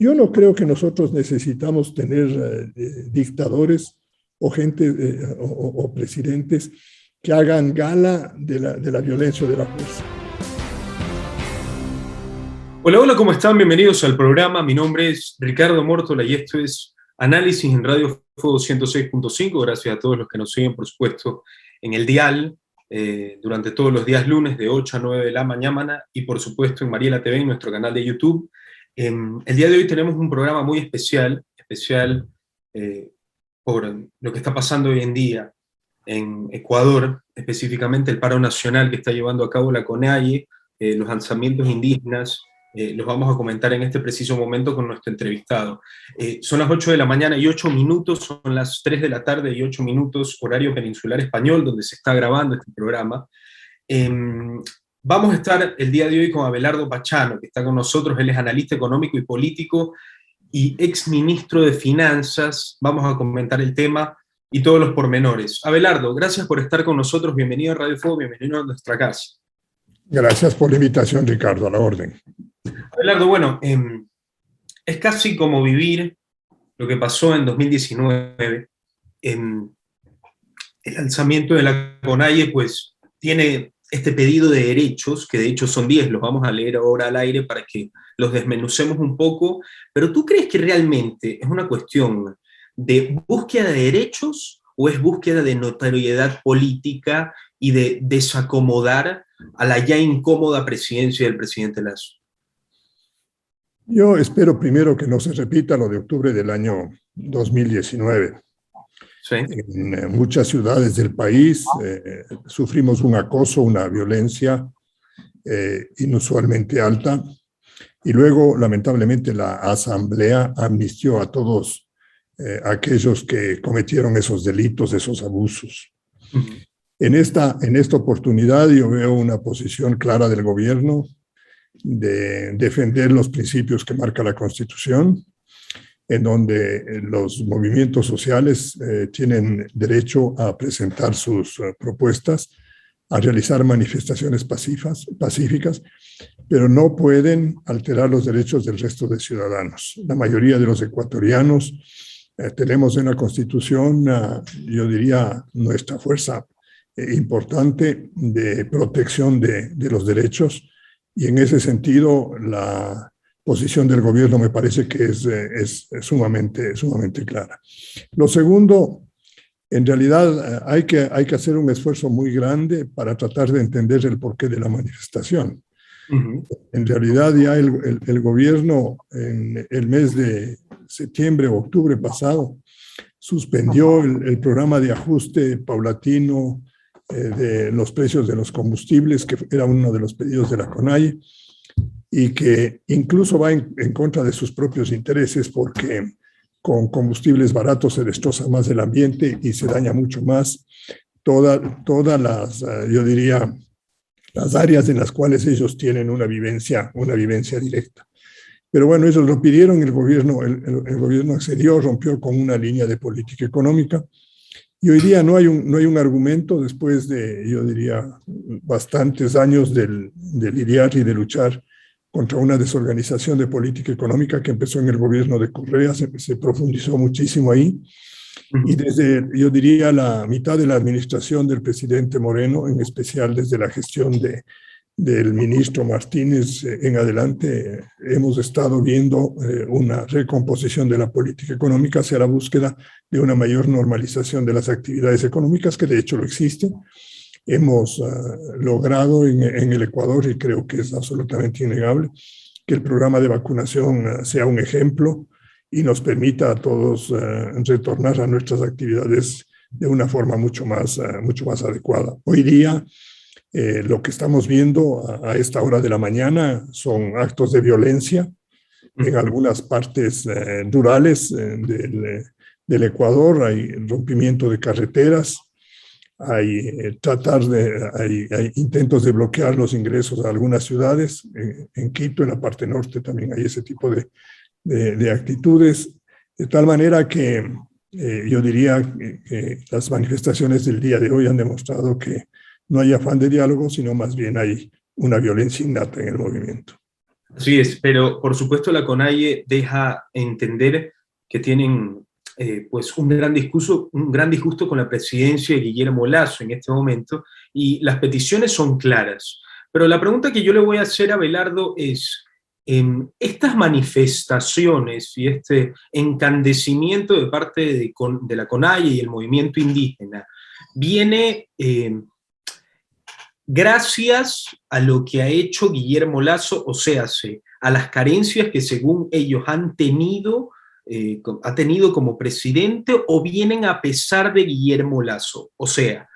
Yo no creo que nosotros necesitamos tener dictadores o gente o presidentes que hagan gala de la violencia o de la fuerza. Hola, hola, ¿cómo están? Bienvenidos al programa. Mi nombre es Ricardo Mórtola y esto es Análisis en Radio Fuego 106.5. Gracias a todos los que nos siguen, por supuesto, en el dial durante todos los días lunes de 8 a 9 de la mañana y, por supuesto, en Mariela TV, en nuestro canal de YouTube. El día de hoy tenemos un programa muy especial por lo que está pasando hoy en día en Ecuador, específicamente el paro nacional que está llevando a cabo la CONAIE, los alzamientos indígenas. Los vamos a comentar en este preciso momento con nuestro entrevistado. Son las 8 de la mañana y 8 minutos, son las 3 de la tarde y 8 minutos, horario peninsular español, donde se está grabando este programa. Vamos a estar el día de hoy con Abelardo Pachano, que está con nosotros. Él es analista económico y político y exministro de Finanzas. Vamos a comentar el tema y todos los pormenores. Abelardo, gracias por estar con nosotros. Bienvenido a Radio Fuego, bienvenido a nuestra casa. Gracias por la invitación, Ricardo, a la orden. Abelardo, bueno, es casi como vivir lo que pasó en 2019. El lanzamiento de la CONAIE, pues, tiene este pedido de derechos, que de hecho son 10, los vamos a leer ahora al aire para que los desmenucemos un poco, pero ¿tú crees que realmente es una cuestión de búsqueda de derechos o es búsqueda de notoriedad política y de desacomodar a la ya incómoda presidencia del presidente Lasso? Yo espero primero que no se repita lo de octubre del año 2019. ¿Sí? En muchas ciudades del país sufrimos un acoso, una violencia inusualmente alta, y luego, lamentablemente, la Asamblea amnistió a todos aquellos que cometieron esos delitos, esos abusos. Uh-huh. En esta oportunidad yo veo una posición clara del gobierno de defender los principios que marca la Constitución, en donde los movimientos sociales tienen derecho a presentar sus propuestas, a realizar manifestaciones pacíficas, pero no pueden alterar los derechos del resto de ciudadanos. La mayoría de los ecuatorianos tenemos en la Constitución, yo diría, nuestra fuerza importante de protección de los derechos, y en ese sentido la posición del gobierno me parece que es sumamente clara. Lo segundo, en realidad hay que hacer un esfuerzo muy grande para tratar de entender el porqué de la manifestación. Uh-huh. En realidad ya el gobierno en el mes de septiembre o octubre pasado suspendió el programa de ajuste paulatino de los precios de los combustibles, que era uno de los pedidos de la CONAIE, y que incluso va en contra de sus propios intereses, porque con combustibles baratos se destroza más el ambiente y se daña mucho más todas las, yo diría, las áreas en las cuales ellos tienen una vivencia directa. Pero bueno, ellos lo pidieron, el gobierno accedió, rompió con una línea de política económica, y hoy día no hay un argumento, después de, yo diría, bastantes años de lidiar y de luchar contra una desorganización de política económica que empezó en el gobierno de Correa, se profundizó muchísimo ahí, y desde, yo diría, la mitad de la administración del presidente Moreno, en especial desde la gestión del ministro Martínez en adelante, hemos estado viendo una recomposición de la política económica hacia la búsqueda de una mayor normalización de las actividades económicas, que de hecho lo existen. Hemos logrado en el Ecuador, y creo que es absolutamente innegable, que el programa de vacunación sea un ejemplo y nos permita a todos retornar a nuestras actividades de una forma mucho más adecuada. Hoy día, lo que estamos viendo a esta hora de la mañana son actos de violencia en algunas partes rurales del Ecuador. Hay rompimiento de carreteras, hay intentos de bloquear los ingresos a algunas ciudades. En Quito, en la parte norte, también hay ese tipo de actitudes, de tal manera que yo diría que las manifestaciones del día de hoy han demostrado que no hay afán de diálogo, sino más bien hay una violencia innata en el movimiento. Así es, pero por supuesto la CONAIE deja entender que tienen pues un gran disgusto con la presidencia de Guillermo Lasso en este momento, y las peticiones son claras. Pero la pregunta que yo le voy a hacer a Abelardo es, estas manifestaciones y este encandecimiento de parte de la CONAIE y el movimiento indígena, viene gracias a lo que ha hecho Guillermo Lasso, o sea, a las carencias que según ellos ha tenido como presidente, o vienen a pesar de Guillermo Lasso. O sea,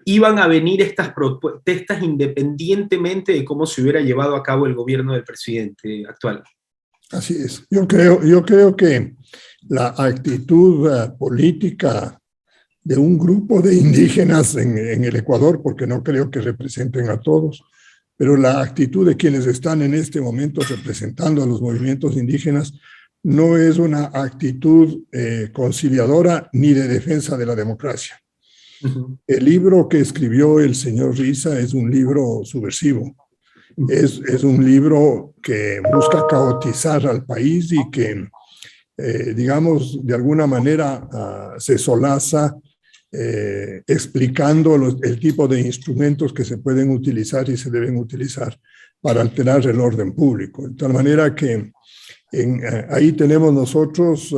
iban a venir estas protestas independientemente de cómo se hubiera llevado a cabo el gobierno del presidente actual. Así es. Yo creo que la actitud política de un grupo de indígenas en el Ecuador, porque no creo que representen a todos, pero la actitud de quienes están en este momento representando a los movimientos indígenas no es una actitud conciliadora ni de defensa de la democracia. Uh-huh. El libro que escribió el señor Risa es un libro subversivo. Es un libro que busca caotizar al país y que, digamos, de alguna manera se solaza explicando el tipo de instrumentos que se pueden utilizar y se deben utilizar para alterar el orden público. De tal manera que ahí tenemos nosotros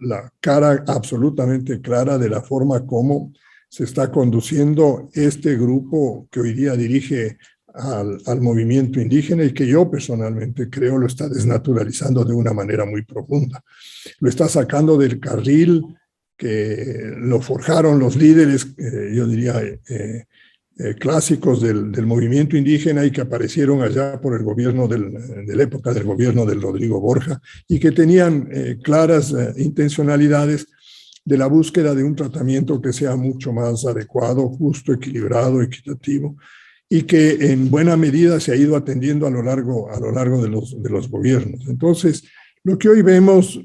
la cara absolutamente clara de la forma como se está conduciendo este grupo que hoy día dirige al movimiento indígena y que yo personalmente creo lo está desnaturalizando de una manera muy profunda. Lo está sacando del carril que lo forjaron los líderes, yo diría, clásicos del movimiento indígena y que aparecieron allá por el gobierno de la época del gobierno del Rodrigo Borja y que tenían claras intencionalidades de la búsqueda de un tratamiento que sea mucho más adecuado, justo, equilibrado, equitativo, y que en buena medida se ha ido atendiendo a lo largo de los gobiernos. Entonces, lo que hoy vemos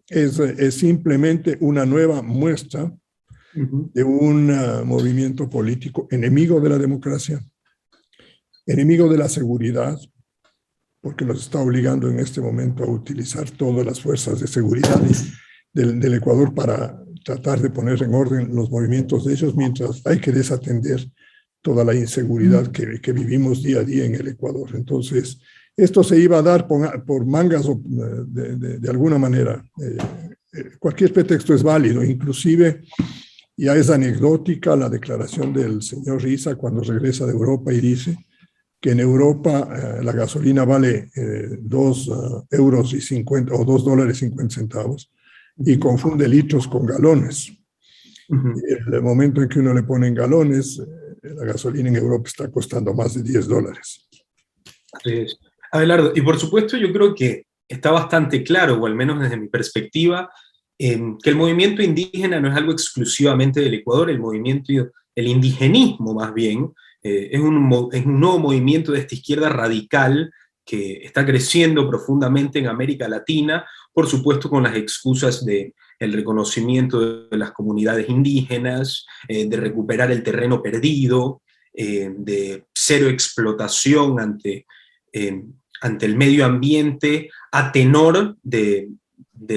es simplemente una nueva muestra de un movimiento político enemigo de la democracia, enemigo de la seguridad, porque los está obligando en este momento a utilizar todas las fuerzas de seguridad del Ecuador para tratar de poner en orden los movimientos de ellos, mientras hay que desatender toda la inseguridad que vivimos día a día en el Ecuador. Entonces, esto se iba a dar por mangas de alguna manera. Cualquier pretexto es válido, inclusive ya es anecdótica la declaración del señor Risa cuando regresa de Europa y dice que en Europa la gasolina vale $2.50 o $2.50 y confunde litros con galones. Uh-huh. En el momento en que uno le pone en galones, la gasolina en Europa está costando más de $10. Así es. Abelardo, y por supuesto yo creo que está bastante claro, o al menos desde mi perspectiva, que el movimiento indígena no es algo exclusivamente del Ecuador. El indigenismo más bien, es un nuevo movimiento de esta izquierda radical que está creciendo profundamente en América Latina, por supuesto con las excusas del reconocimiento de las comunidades indígenas, de recuperar el terreno perdido, de cero explotación ante el medio ambiente, a tenor de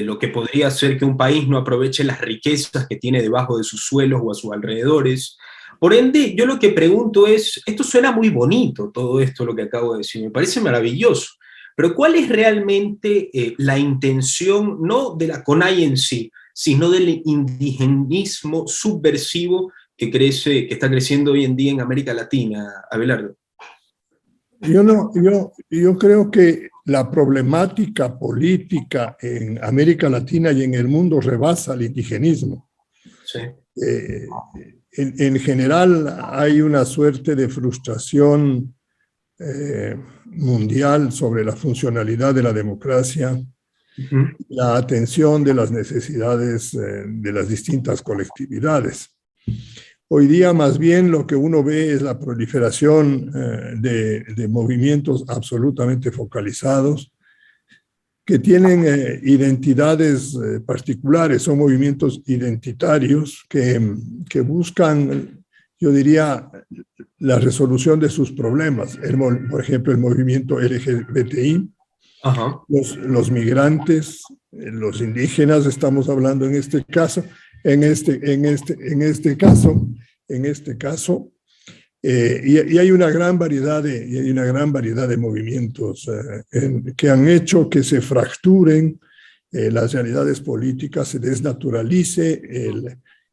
lo que podría ser que un país no aproveche las riquezas que tiene debajo de sus suelos o a sus alrededores. Por ende, yo lo que pregunto es, esto suena muy bonito, todo esto lo que acabo de decir, me parece maravilloso, pero ¿cuál es realmente la intención, no de la CONAIE en sí, sino del indigenismo subversivo que está creciendo hoy en día en América Latina, Abelardo? Yo creo que la problemática política en América Latina y en el mundo rebasa el indigenismo. Sí. En general hay una suerte de frustración mundial sobre la funcionalidad de la democracia, uh-huh, la atención de las necesidades de las distintas colectividades. Hoy día más bien lo que uno ve es la proliferación de movimientos absolutamente focalizados que tienen identidades particulares, son movimientos identitarios que buscan yo diría, la resolución de sus problemas. Por ejemplo, el movimiento LGBTI, Ajá. los migrantes, los indígenas, estamos hablando en este caso, en este caso, y hay una gran variedad de movimientos que han hecho que se fracturen las realidades políticas, se desnaturalice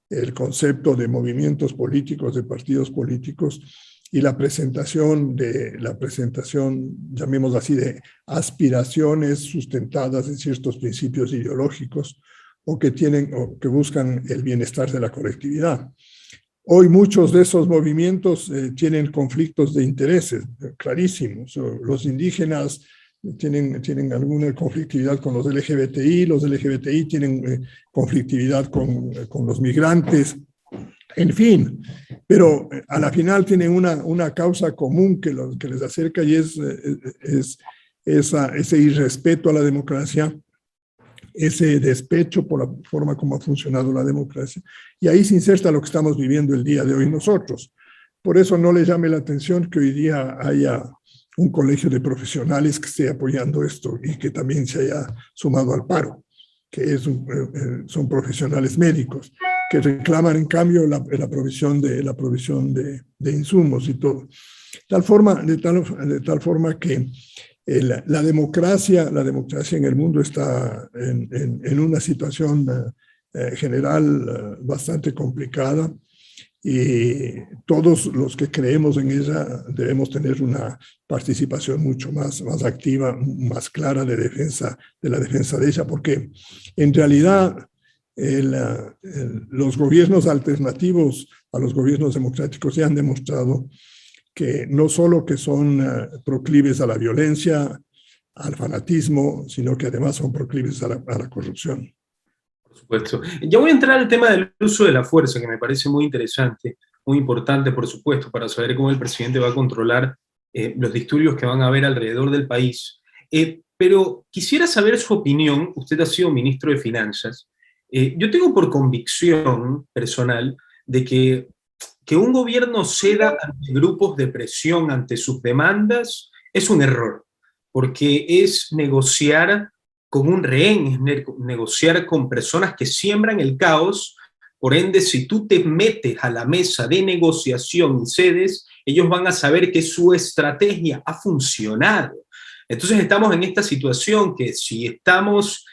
el concepto de movimientos políticos, de partidos políticos, y la presentación, llamémoslo así, de aspiraciones sustentadas en ciertos principios ideológicos o que buscan el bienestar de la colectividad. Hoy muchos de esos movimientos tienen conflictos de intereses clarísimos. Los indígenas tienen alguna conflictividad con los LGBTI tienen conflictividad con los migrantes, en fin, pero a la final tienen una causa común que les acerca, y es ese irrespeto a la democracia, ese despecho por la forma como ha funcionado la democracia, y ahí se inserta lo que estamos viviendo el día de hoy nosotros. Por eso no les llame la atención que hoy día haya un colegio de profesionales que esté apoyando esto y que también se haya sumado al paro, que son profesionales médicos, que reclaman en cambio la provisión de insumos y todo. De tal forma que la democracia en el mundo está en una situación general bastante complicada, y todos los que creemos en ella debemos tener una participación mucho más activa, más clara de la defensa de ella, porque en realidad los gobiernos alternativos a los gobiernos democráticos ya han demostrado que no solo que son proclives a la violencia, al fanatismo, sino que además son proclives a la corrupción. Por supuesto. Ya voy a entrar al tema del uso de la fuerza, que me parece muy interesante, muy importante, por supuesto, para saber cómo el presidente va a controlar los disturbios que van a haber alrededor del país. Pero quisiera saber su opinión. Usted ha sido ministro de Finanzas. Yo tengo por convicción personal de que un gobierno ceda ante grupos de presión, ante sus demandas, es un error, porque es negociar con un rehén, es negociar con personas que siembran el caos. Por ende, si tú te metes a la mesa de negociación y cedes, ellos van a saber que su estrategia ha funcionado. Entonces estamos en esta situación que si estamos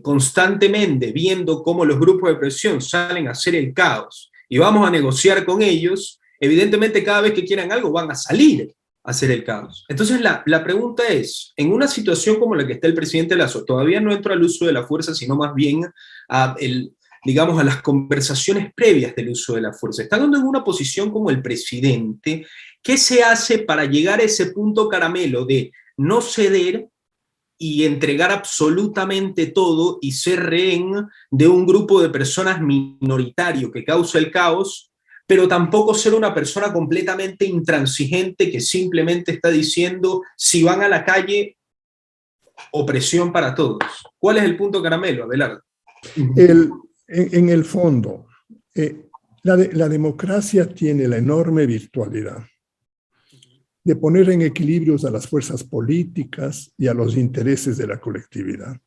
constantemente viendo cómo los grupos de presión salen a hacer el caos y vamos a negociar con ellos, evidentemente cada vez que quieran algo van a salir hacer el caos. Entonces la pregunta es, en una situación como la que está el presidente Lasso, todavía no entro al uso de la fuerza, sino más bien a las conversaciones previas del uso de la fuerza. Estando en una posición como el presidente, ¿qué se hace para llegar a ese punto caramelo de no ceder y entregar absolutamente todo y ser rehén de un grupo de personas minoritario que causa el caos, pero tampoco ser una persona completamente intransigente que simplemente está diciendo, si van a la calle, opresión para todos? ¿Cuál es el punto caramelo, Abelardo? En el fondo, la democracia tiene la enorme virtualidad de poner en equilibrios a las fuerzas políticas y a los intereses de la colectividad.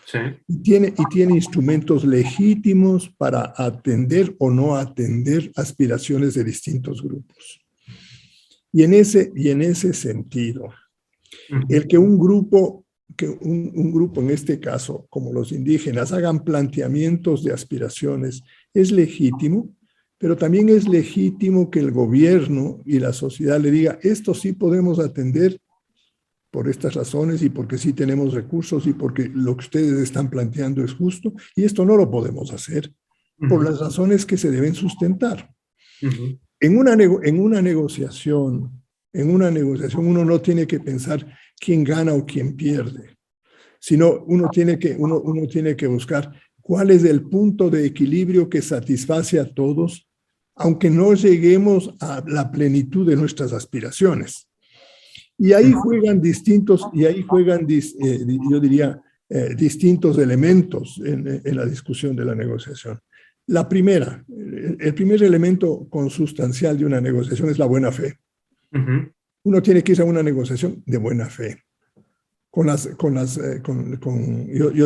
Sí. Y tiene instrumentos legítimos para atender o no atender aspiraciones de distintos grupos. Y en ese sentido, el que un grupo, en este caso, como los indígenas, hagan planteamientos de aspiraciones es legítimo, pero también es legítimo que el gobierno y la sociedad le diga, esto sí podemos atender por estas razones y porque sí tenemos recursos y porque lo que ustedes están planteando es justo, y esto no lo podemos hacer por las razones que se deben sustentar. En una negociación uno no tiene que pensar quién gana o quién pierde, sino uno tiene que buscar cuál es el punto de equilibrio que satisface a todos, aunque no lleguemos a la plenitud de nuestras aspiraciones. Y ahí juegan distintos elementos en la discusión de la negociación. La primera, el primer elemento consustancial de una negociación es la buena fe. Uno tiene que ir a una negociación de buena fe, yo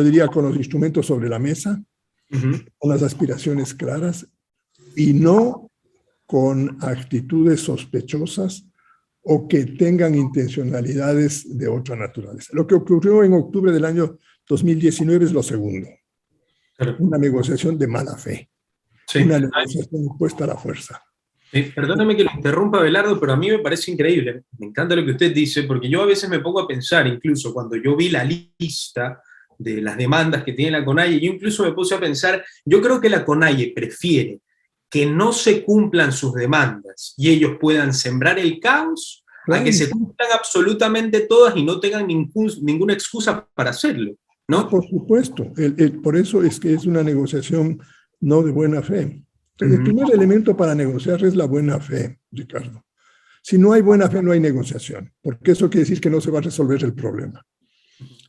diría con los instrumentos sobre la mesa, con las aspiraciones claras y no con actitudes sospechosas o que tengan intencionalidades de otra naturaleza. Lo que ocurrió en octubre del año 2019 es lo segundo. Una negociación de mala fe. Sí. Una negociación impuesta a la fuerza. Perdóname que lo interrumpa, Abelardo, pero a mí me parece increíble. Me encanta lo que usted dice, porque yo a veces me pongo a pensar, incluso cuando yo vi la lista de las demandas que tiene la CONAIE, yo incluso me puse a pensar, yo creo que la CONAIE prefiere que no se cumplan sus demandas y ellos puedan sembrar el caos, a que se cumplan absolutamente todas y no tengan ninguna excusa para hacerlo, ¿no? Por supuesto, por eso es que es una negociación no de buena fe. Entonces, el primer elemento para negociar es la buena fe, Ricardo. Si no hay buena fe, no hay negociación, porque eso quiere decir que no se va a resolver el problema.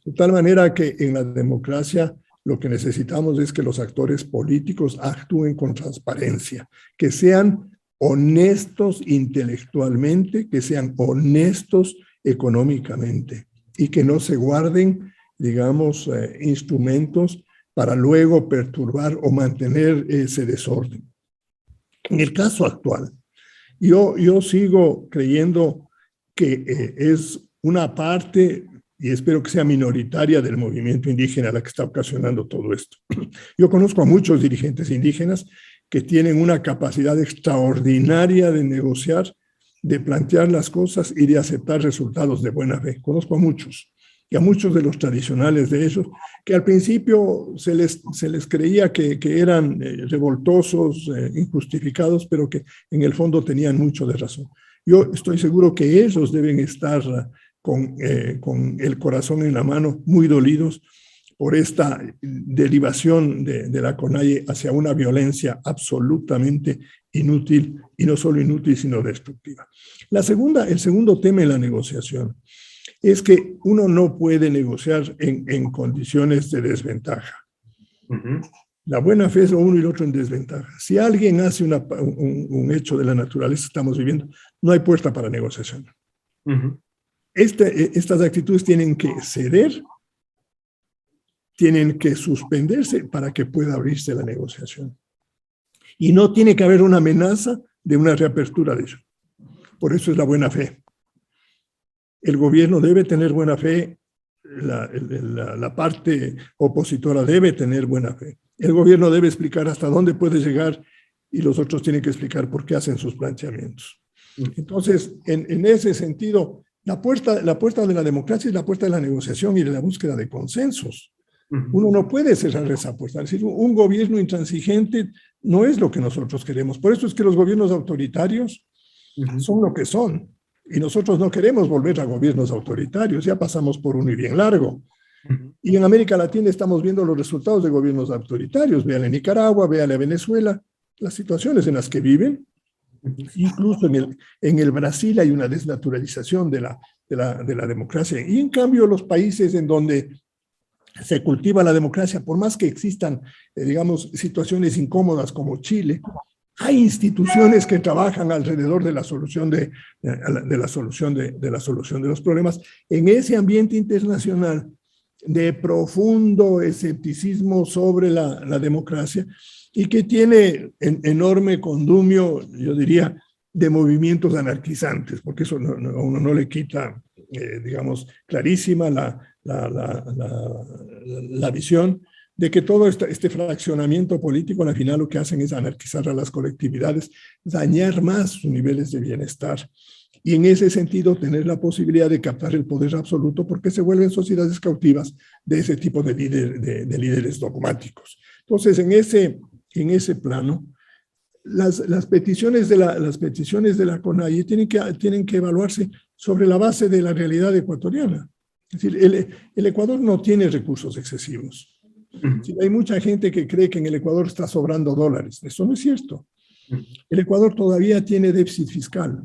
De tal manera que en la democracia lo que necesitamos es que los actores políticos actúen con transparencia, que sean honestos intelectualmente, que sean honestos económicamente y que no se guarden, digamos, instrumentos para luego perturbar o mantener ese desorden. En el caso actual, yo sigo creyendo que es una parte, y espero que sea minoritaria, del movimiento indígena la que está ocasionando todo esto. Yo conozco a muchos dirigentes indígenas que tienen una capacidad extraordinaria de negociar, de plantear las cosas y de aceptar resultados de buena fe. Conozco a muchos, y a muchos de los tradicionales de ellos, que al principio se les creía que eran revoltosos, injustificados, pero que en el fondo tenían mucho de razón. Yo estoy seguro que ellos deben estar con el corazón en la mano, muy dolidos por esta derivación de la CONAIE hacia una violencia absolutamente inútil, y no solo inútil, sino destructiva. El segundo tema en la negociación es que uno no puede negociar en condiciones de desventaja. La buena fe es uno y el otro en desventaja. Si alguien hace un hecho de la naturaleza que estamos viviendo, no hay puerta para negociación. Estas actitudes tienen que ceder, tienen que suspenderse para que pueda abrirse la negociación. Y no tiene que haber una amenaza de una reapertura de eso. Por eso es la buena fe. El gobierno debe tener buena fe, la parte opositora debe tener buena fe. El gobierno debe explicar hasta dónde puede llegar y los otros tienen que explicar por qué hacen sus planteamientos. Entonces, en ese sentido, la puerta de la democracia es la puerta de la negociación y de la búsqueda de consensos. Uno no puede cerrar esa puerta. Es decir, un gobierno intransigente no es lo que nosotros queremos. Por eso es que los gobiernos autoritarios son lo que son. Y nosotros no queremos volver a gobiernos autoritarios. Ya pasamos por uno y bien largo. Y en América Latina estamos viendo los resultados de gobiernos autoritarios. Véale a Nicaragua, véale a Venezuela, las situaciones en las que viven. Incluso en el Brasil hay una desnaturalización de la democracia. Y en cambio los países en donde se cultiva la democracia, por más que existan, digamos, situaciones incómodas como Chile, hay instituciones que trabajan alrededor de la solución de los problemas en ese ambiente internacional de profundo escepticismo sobre la democracia y que tiene enorme condumio, yo diría, de movimientos anarquizantes, porque eso a uno no le quita, digamos, clarísima la visión de que todo este fraccionamiento político al final lo que hacen es anarquizar a las colectividades, dañar más sus niveles de bienestar y en ese sentido tener la posibilidad de captar el poder absoluto porque se vuelven sociedades cautivas de ese tipo de líderes dogmáticos. Entonces, en ese plano, las peticiones de la CONAIE tienen que evaluarse sobre la base de la realidad ecuatoriana. Es decir, el Ecuador no tiene recursos excesivos. Sí, hay mucha gente que cree que en el Ecuador está sobrando dólares. Eso no es cierto. El Ecuador todavía tiene déficit fiscal,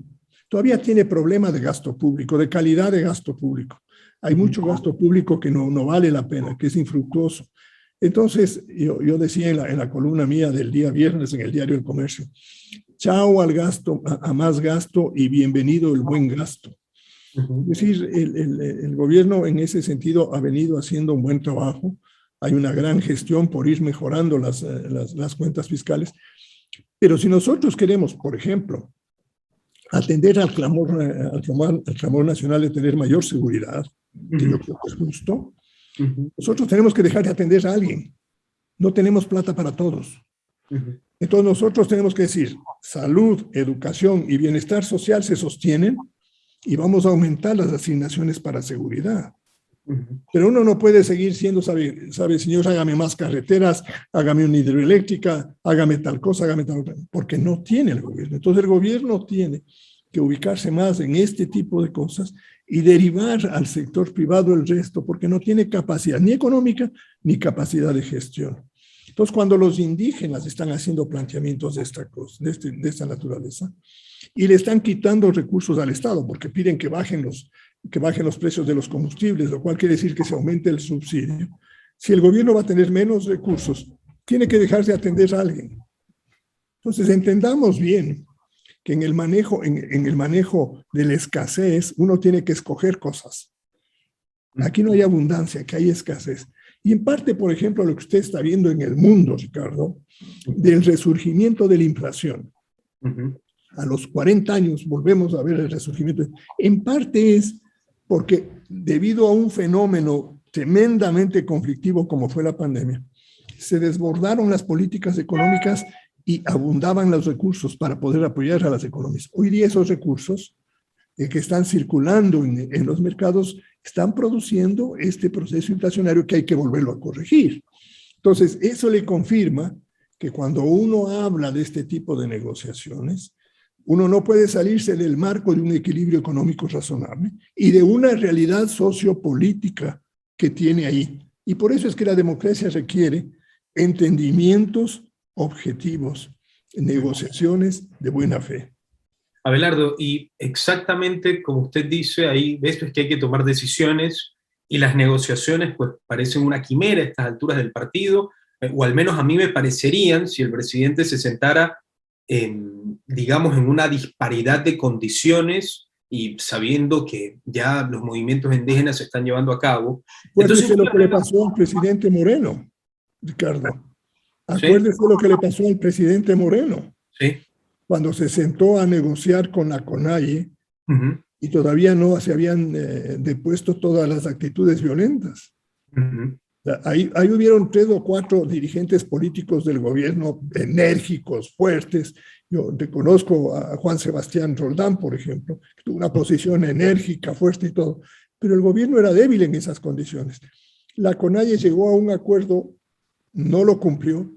todavía tiene problema de gasto público, de calidad de gasto público. Hay mucho gasto público que no vale la pena, que es infructuoso. Entonces, yo decía en la columna mía del día viernes en el diario El Comercio, chao al gasto, a más gasto y bienvenido el buen gasto. Es decir, el gobierno en ese sentido ha venido haciendo un buen trabajo. Hay una gran gestión por ir mejorando las cuentas fiscales. Pero si nosotros queremos, por ejemplo, atender al clamor nacional de tener mayor seguridad, que yo creo que es justo, nosotros tenemos que dejar de atender a alguien. No tenemos plata para todos. Entonces nosotros tenemos que decir, salud, educación y bienestar social se sostienen y vamos a aumentar las asignaciones para seguridad. Pero uno no puede seguir siendo, sabe, señor, hágame más carreteras, hágame una hidroeléctrica, hágame tal cosa, hágame tal otra, porque no tiene el gobierno. Entonces el gobierno tiene que ubicarse más en este tipo de cosas y derivar al sector privado el resto, porque no tiene capacidad ni económica ni capacidad de gestión. Entonces, cuando los indígenas están haciendo planteamientos de esta cosa, de esta naturaleza, y le están quitando recursos al Estado, porque piden que bajen los precios de los combustibles, lo cual quiere decir que se aumente el subsidio. Si el gobierno va a tener menos recursos, tiene que dejar de atender a alguien. Entonces, entendamos bien que en el manejo de la escasez, uno tiene que escoger cosas. Aquí no hay abundancia, aquí hay escasez. Y en parte, por ejemplo, lo que usted está viendo en el mundo, Ricardo, del resurgimiento de la inflación. A los 40 años volvemos a ver el resurgimiento. En parte es porque debido a un fenómeno tremendamente conflictivo como fue la pandemia, se desbordaron las políticas económicas y abundaban los recursos para poder apoyar a las economías. Hoy día esos recursos que están circulando en los mercados están produciendo este proceso inflacionario que hay que volverlo a corregir. Entonces, eso le confirma que cuando uno habla de este tipo de negociaciones, uno no puede salirse del marco de un equilibrio económico razonable y de una realidad sociopolítica que tiene ahí. Y por eso es que la democracia requiere entendimientos objetivos, negociaciones de buena fe. Abelardo, y exactamente como usted dice, ahí esto es que hay que tomar decisiones y las negociaciones pues parecen una quimera a estas alturas del partido, o al menos a mí me parecerían si el presidente se sentara, digamos, en una disparidad de condiciones y sabiendo que ya los movimientos indígenas se están llevando a cabo. Acuérdese lo que le pasó al presidente Moreno, Ricardo. Acuérdese lo que le pasó al presidente Moreno. Sí. Cuando se sentó a negociar con la CONAIE y todavía no se habían depuesto todas las actitudes violentas. Ahí hubieron 3 o 4 dirigentes políticos del gobierno enérgicos, fuertes. Yo reconozco a Juan Sebastián Roldán, por ejemplo, que tuvo una posición enérgica, fuerte y todo, pero el gobierno era débil en esas condiciones. La CONAIE llegó a un acuerdo, no lo cumplió,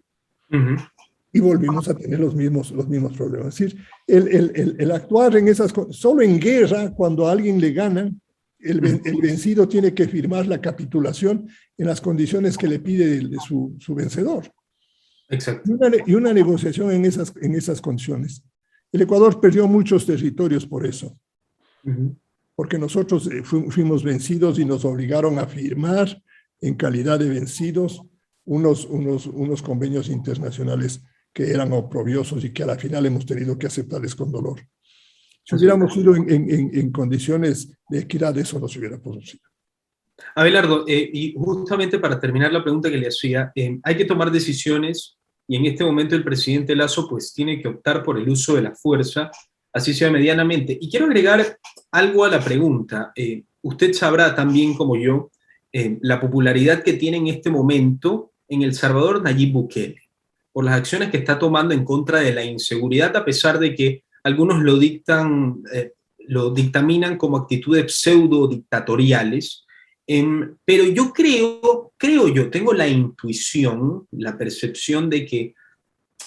y volvimos a tener los mismos problemas. Es decir, el actuar en esas cosas, solo en guerra, cuando a alguien le ganan, el vencido tiene que firmar la capitulación en las condiciones que le pide su vencedor. Exacto. Y una negociación en esas condiciones. El Ecuador perdió muchos territorios por eso, porque nosotros fuimos vencidos y nos obligaron a firmar en calidad de vencidos unos convenios internacionales que eran oprobiosos y que a la final hemos tenido que aceptarles con dolor. Si hubiéramos ido en condiciones de equidad, eso no se hubiera producido. Abelardo, y justamente para terminar la pregunta que le hacía, hay que tomar decisiones y en este momento el presidente Lasso pues tiene que optar por el uso de la fuerza, así sea medianamente. Y quiero agregar algo a la pregunta. Usted sabrá también como yo la popularidad que tiene en este momento en El Salvador Nayib Bukele, por las acciones que está tomando en contra de la inseguridad, a pesar de que algunos lo dictaminan como actitudes pseudo-dictatoriales. Pero yo tengo la intuición, la percepción de que,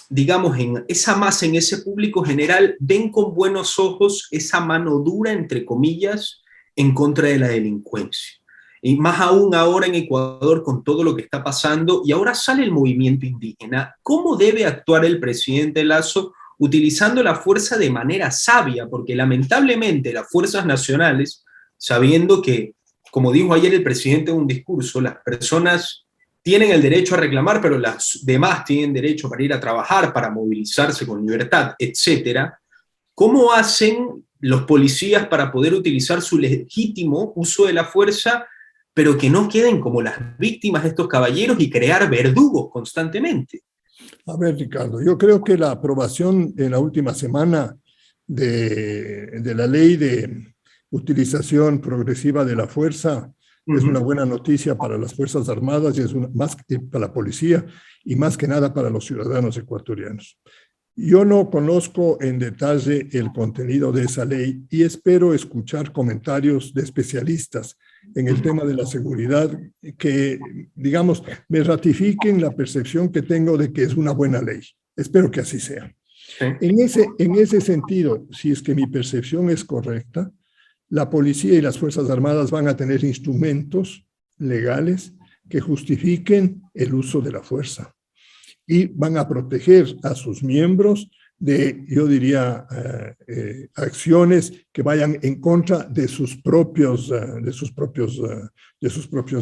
digamos, en esa masa, en ese público general, ven con buenos ojos esa mano dura, entre comillas, en contra de la delincuencia. Y más aún ahora en Ecuador con todo lo que está pasando, y ahora sale el movimiento indígena. ¿Cómo debe actuar el presidente Lasso utilizando la fuerza de manera sabia? Porque lamentablemente las fuerzas nacionales, sabiendo que, como dijo ayer el presidente en un discurso, las personas tienen el derecho a reclamar, pero las demás tienen derecho para ir a trabajar, para movilizarse con libertad, etcétera. ¿Cómo hacen los policías para poder utilizar su legítimo uso de la fuerza, pero que no queden como las víctimas de estos caballeros y crear verdugos constantemente? A ver, Ricardo, yo creo que la aprobación en la última semana de la ley de utilización progresiva de la fuerza es una buena noticia para las Fuerzas Armadas y es más para la policía y más que nada para los ciudadanos ecuatorianos. Yo no conozco en detalle el contenido de esa ley y espero escuchar comentarios de especialistas en el tema de la seguridad que, digamos, me ratifiquen la percepción que tengo de que es una buena ley. Espero que así sea. Sí. En ese sentido, si es que mi percepción es correcta, la policía y las Fuerzas Armadas van a tener instrumentos legales que justifiquen el uso de la fuerza y van a proteger a sus miembros de, yo diría, acciones que vayan en contra de sus propios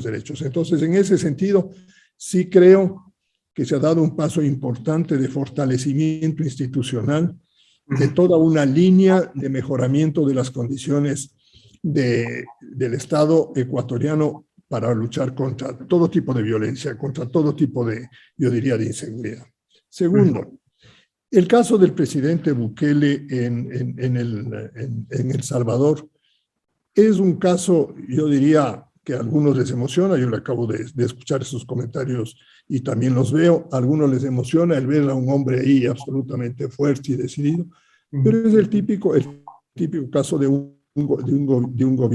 derechos. Entonces, en ese sentido, sí creo que se ha dado un paso importante de fortalecimiento institucional de toda una línea de mejoramiento de las condiciones del Estado ecuatoriano para luchar contra todo tipo de violencia, contra todo tipo de, yo diría, de inseguridad. Segundo, el caso del presidente Bukele en El Salvador es un caso, yo diría, que a algunos les emociona. Yo le acabo de escuchar esos comentarios y también los veo. A algunos les emociona el ver a un hombre ahí absolutamente fuerte y decidido, pero es el típico caso de un gobierno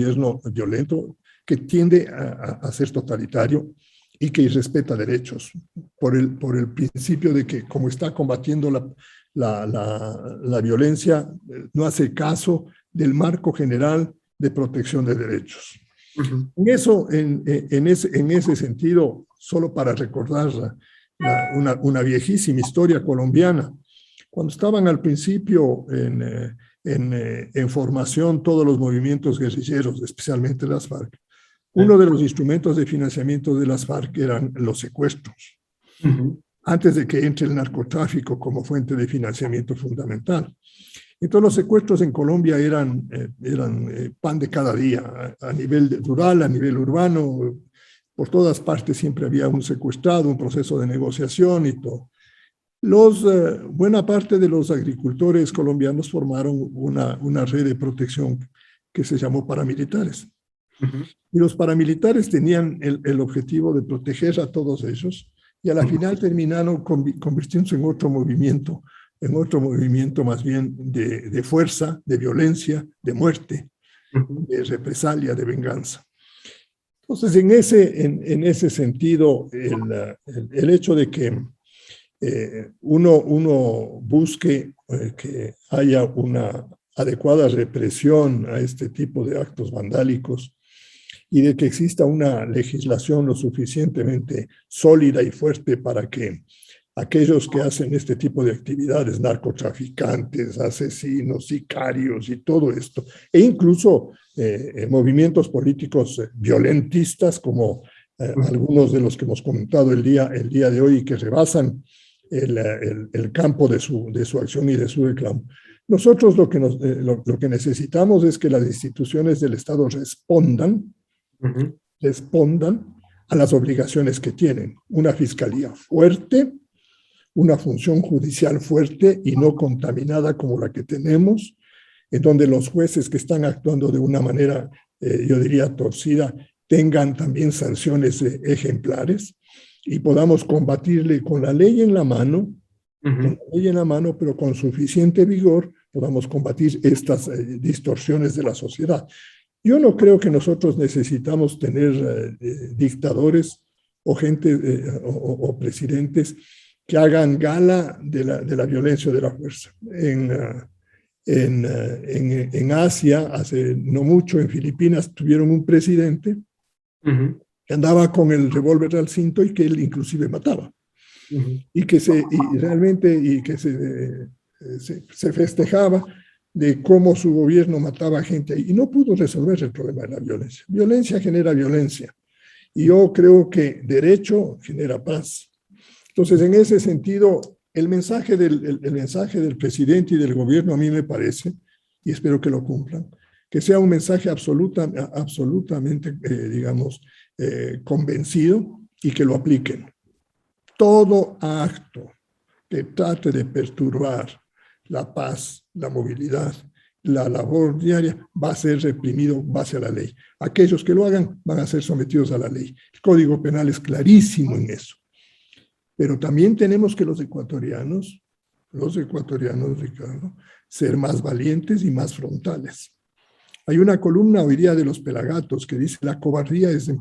violento que tiende a ser totalitario y que irrespeta derechos por el principio de que, como está combatiendo la violencia, no hace caso del marco general de protección de derechos. En ese sentido, solo para recordar una viejísima historia colombiana, cuando estaban al principio en formación todos los movimientos guerrilleros, especialmente las FARC, uno de los instrumentos de financiamiento de las FARC eran los secuestros, antes de que entre el narcotráfico como fuente de financiamiento fundamental. Entonces los secuestros en Colombia eran pan de cada día, a nivel rural, a nivel urbano, por todas partes siempre había un secuestrado, un proceso de negociación y todo. Buena parte de los agricultores colombianos formaron una red de protección que se llamó paramilitares. Y los paramilitares tenían el objetivo de proteger a todos ellos y a la final terminaron convirtiéndose en otro movimiento más bien de fuerza, de violencia, de muerte, de represalia, de venganza. Entonces, en ese sentido, el hecho de que uno busque que haya una adecuada represión a este tipo de actos vandálicos y de que exista una legislación lo suficientemente sólida y fuerte para que aquellos que hacen este tipo de actividades, narcotraficantes, asesinos, sicarios y todo esto, e incluso movimientos políticos violentistas como algunos de los que hemos comentado el día de hoy y que rebasan el campo de su acción y de su reclamo. Nosotros lo que necesitamos es que las instituciones del Estado respondan a las obligaciones que tienen. Una fiscalía fuerte, una función judicial fuerte y no contaminada como la que tenemos, en donde los jueces que están actuando de una manera, yo diría, torcida, tengan también sanciones ejemplares y podamos combatirle con la ley en la mano, pero con suficiente vigor podamos combatir estas distorsiones de la sociedad. Yo no creo que nosotros necesitamos tener dictadores o gente o presidentes que hagan gala de la violencia o de la fuerza. En Asia, hace no mucho, en Filipinas, tuvieron un presidente que andaba con el revólver al cinto y que él inclusive mataba. Y que se festejaba de cómo su gobierno mataba gente y no pudo resolver el problema de la violencia. Violencia genera violencia. Y yo creo que derecho genera paz. Entonces, en ese sentido, el mensaje del presidente y del gobierno a mí me parece, y espero que lo cumplan, que sea un mensaje absolutamente, digamos, convencido y que lo apliquen. Todo acto que trate de perturbar la paz, la movilidad, la labor diaria, va a ser reprimido base a la ley. Aquellos que lo hagan van a ser sometidos a la ley. El Código Penal es clarísimo en eso. Pero también tenemos que los ecuatorianos, Ricardo, ser más valientes y más frontales. Hay una columna hoy día de los Pelagatos que dice la cobardía es en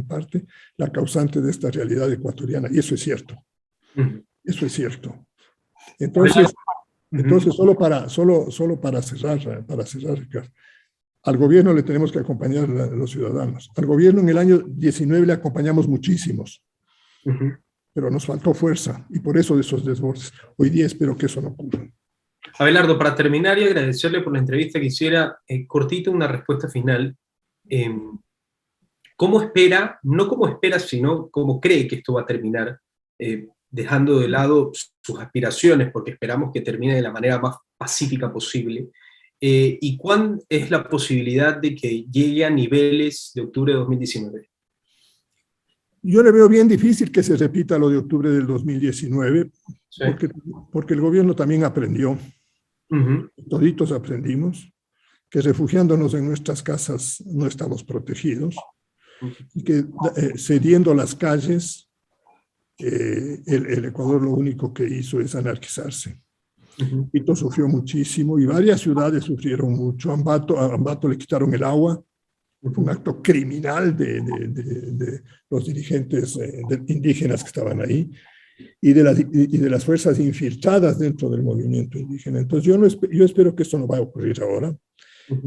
parte la causante de esta realidad ecuatoriana, y eso es cierto. Eso es cierto. Entonces solo para cerrar, Ricardo, al gobierno le tenemos que acompañar a los ciudadanos. Al gobierno en el año 19 le acompañamos muchísimos, pero nos faltó fuerza y por eso de esos desbordes. Hoy día espero que eso no ocurra. Abelardo, para terminar y agradecerle por la entrevista que hiciera, cortito una respuesta final. ¿Cómo espera, no cómo espera, sino cómo cree que esto va a terminar, dejando de lado sus aspiraciones, porque esperamos que termine de la manera más pacífica posible? ¿Y cuál es la posibilidad de que llegue a niveles de octubre de 2019? Yo le veo bien difícil que se repita lo de octubre del 2019, sí, porque el gobierno también aprendió. Toditos aprendimos que refugiándonos en nuestras casas no estamos protegidos y que cediendo las calles el Ecuador lo único que hizo es anarquizarse. Quito sufrió muchísimo y varias ciudades sufrieron mucho. A Ambato le quitaron el agua, fue un acto criminal de los dirigentes indígenas que estaban ahí y de las fuerzas infiltradas dentro del movimiento indígena. Entonces yo espero que esto no va a ocurrir ahora.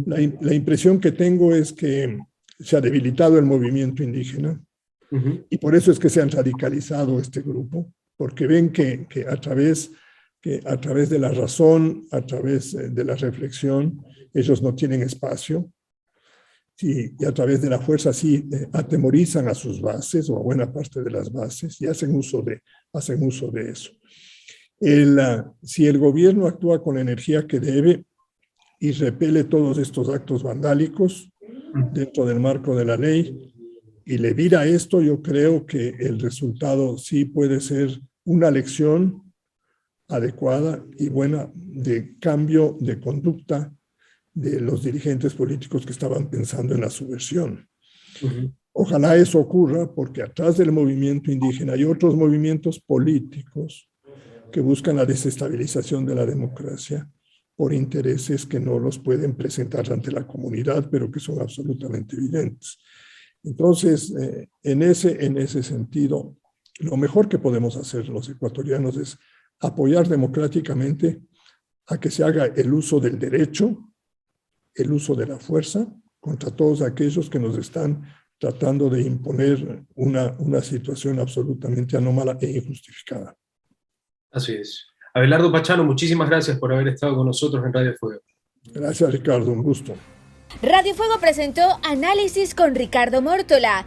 La impresión que tengo es que se ha debilitado el movimiento indígena y por eso es que se han radicalizado este grupo, porque ven que a través de la razón, a través de la reflexión, ellos no tienen espacio. Sí, y a través de la fuerza sí atemorizan a sus bases o a buena parte de las bases y hacen uso de eso. Si el gobierno actúa con la energía que debe y repele todos estos actos vandálicos dentro del marco de la ley y le vira esto, yo creo que el resultado sí puede ser una lección adecuada y buena de cambio de conducta de los dirigentes políticos que estaban pensando en la subversión. Ojalá eso ocurra porque atrás del movimiento indígena hay otros movimientos políticos que buscan la desestabilización de la democracia por intereses que no los pueden presentar ante la comunidad, pero que son absolutamente evidentes. Entonces, en ese sentido, lo mejor que podemos hacer los ecuatorianos es apoyar democráticamente a que se haga el uso del derecho, el uso de la fuerza contra todos aquellos que nos están tratando de imponer una situación absolutamente anómala e injustificada. Así es. Abelardo Pachano, muchísimas gracias por haber estado con nosotros en Radio Fuego. Gracias, Ricardo, un gusto. Radio Fuego presentó Análisis con Ricardo Mórtola.